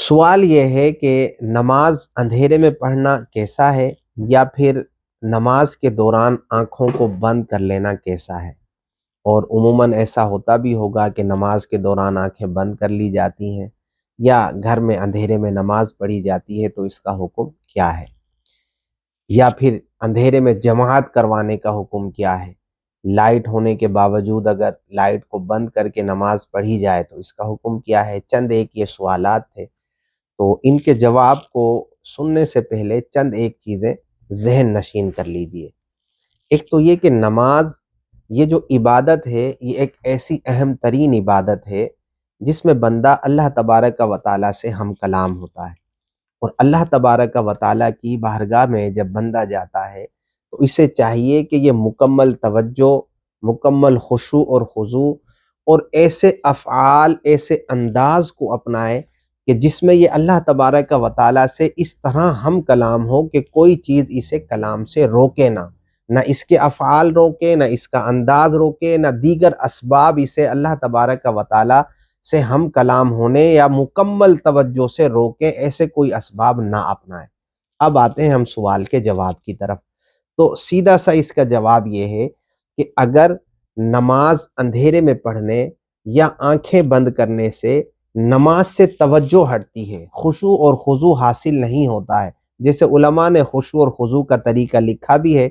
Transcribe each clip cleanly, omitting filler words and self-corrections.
سوال یہ ہے کہ نماز اندھیرے میں پڑھنا کیسا ہے، یا پھر نماز کے دوران آنکھوں کو بند کر لینا کیسا ہے؟ اور عموماً ایسا ہوتا بھی ہوگا کہ نماز کے دوران آنکھیں بند کر لی جاتی ہیں، یا گھر میں اندھیرے میں نماز پڑھی جاتی ہے، تو اس کا حکم کیا ہے؟ یا پھر اندھیرے میں جماعت کروانے کا حکم کیا ہے؟ لائٹ ہونے کے باوجود اگر لائٹ کو بند کر کے نماز پڑھی جائے تو اس کا حکم کیا ہے؟ چند ایک یہ سوالات تھے، تو ان کے جواب کو سننے سے پہلے چند ایک چیزیں ذہن نشین کر لیجئے۔ ایک تو یہ کہ نماز یہ جو عبادت ہے، یہ ایک ایسی اہم ترین عبادت ہے جس میں بندہ اللہ تبارک و تعالیٰ سے ہم کلام ہوتا ہے، اور اللہ تبارک و تعالیٰ کی بارگاہ میں جب بندہ جاتا ہے تو اسے چاہیے کہ یہ مکمل توجہ، مکمل خشوع اور خضوع اور ایسے افعال، ایسے انداز کو اپنائے کہ جس میں یہ اللہ تبارک و تعالیٰ سے اس طرح ہم کلام ہو کہ کوئی چیز اسے کلام سے روکے نہ اس کے افعال روکے، نہ اس کا انداز روکے، نہ دیگر اسباب اسے اللہ تبارک و تعالیٰ سے ہم کلام ہونے یا مکمل توجہ سے روکے، ایسے کوئی اسباب نہ اپنائے۔ اب آتے ہیں ہم سوال کے جواب کی طرف۔ تو سیدھا سا اس کا جواب یہ ہے کہ اگر نماز اندھیرے میں پڑھنے یا آنکھیں بند کرنے سے نماز سے توجہ ہٹتی ہے، خشوع اور خضوع حاصل نہیں ہوتا ہے، جیسے علماء نے خشوع اور خضوع کا طریقہ لکھا بھی ہے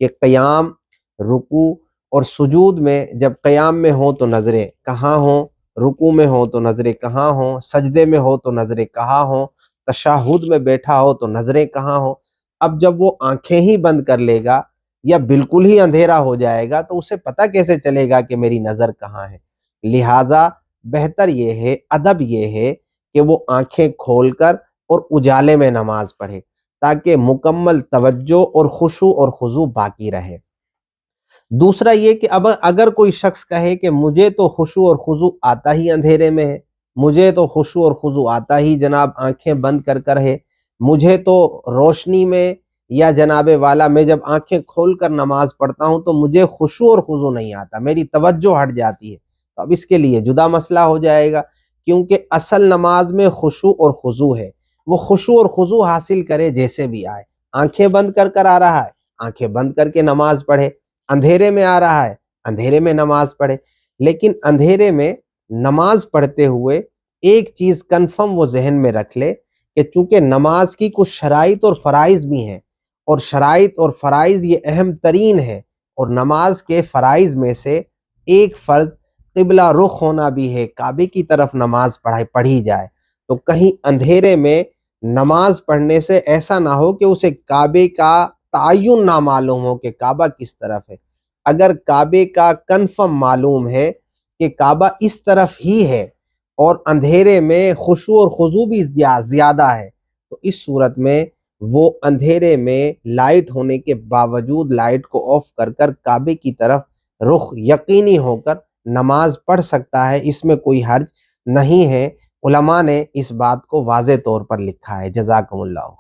کہ قیام، رکوع اور سجود میں جب قیام میں ہوں تو نظریں کہاں ہوں، رکوع میں ہوں تو نظریں کہاں ہوں، سجدے میں ہو تو نظریں کہاں ہوں، تشہد میں بیٹھا ہو تو نظریں کہاں ہوں۔ اب جب وہ آنکھیں ہی بند کر لے گا یا بالکل ہی اندھیرا ہو جائے گا تو اسے پتہ کیسے چلے گا کہ میری نظر کہاں ہے؟ لہٰذا بہتر یہ ہے، ادب یہ ہے کہ وہ آنکھیں کھول کر اور اجالے میں نماز پڑھے تاکہ مکمل توجہ اور خشوع اور خضوع باقی رہے۔ دوسرا یہ کہ اب اگر کوئی شخص کہے کہ مجھے تو خشوع اور خضوع آتا ہی اندھیرے میں ہے، مجھے تو خشوع اور خضوع آتا ہی جناب آنکھیں بند کر کر ہے، مجھے تو روشنی میں یا جناب والا میں جب آنکھیں کھول کر نماز پڑھتا ہوں تو مجھے خشوع اور خضوع نہیں آتا، میری توجہ ہٹ جاتی ہے، تو اب اس کے لیے جدا مسئلہ ہو جائے گا، کیونکہ اصل نماز میں خشوع اور خضوع ہے۔ وہ خشوع اور خضوع حاصل کرے جیسے بھی آئے، آنکھیں بند کر کر آ رہا ہے، آنکھیں بند کر کے نماز پڑھے، اندھیرے میں آ رہا ہے، اندھیرے میں نماز پڑھے۔ لیکن اندھیرے میں نماز پڑھتے ہوئے ایک چیز کنفرم وہ ذہن میں رکھ لے کہ چونکہ نماز کی کچھ شرائط اور فرائض بھی ہیں، اور شرائط اور فرائض یہ اہم ترین ہے، اور نماز کے فرائض میں سے ایک فرض قبلہ رخ ہونا بھی ہے، کعبے کی طرف نماز پڑھی جائے، تو کہیں اندھیرے میں نماز پڑھنے سے ایسا نہ ہو کہ اسے کعبے کا تعین نہ معلوم ہو کہ کعبہ کس طرف ہے۔ اگر کعبے کا کنفرم معلوم ہے کہ کعبہ اس طرف ہی ہے اور اندھیرے میں خشوع اور خضوع بھی زیادہ ہے، تو اس صورت میں وہ اندھیرے میں لائٹ ہونے کے باوجود لائٹ کو آف کر کر کعبے کی طرف رخ یقینی ہو کر نماز پڑھ سکتا ہے، اس میں کوئی حرج نہیں ہے۔ علماء نے اس بات کو واضح طور پر لکھا ہے۔ جزاکم اللہ۔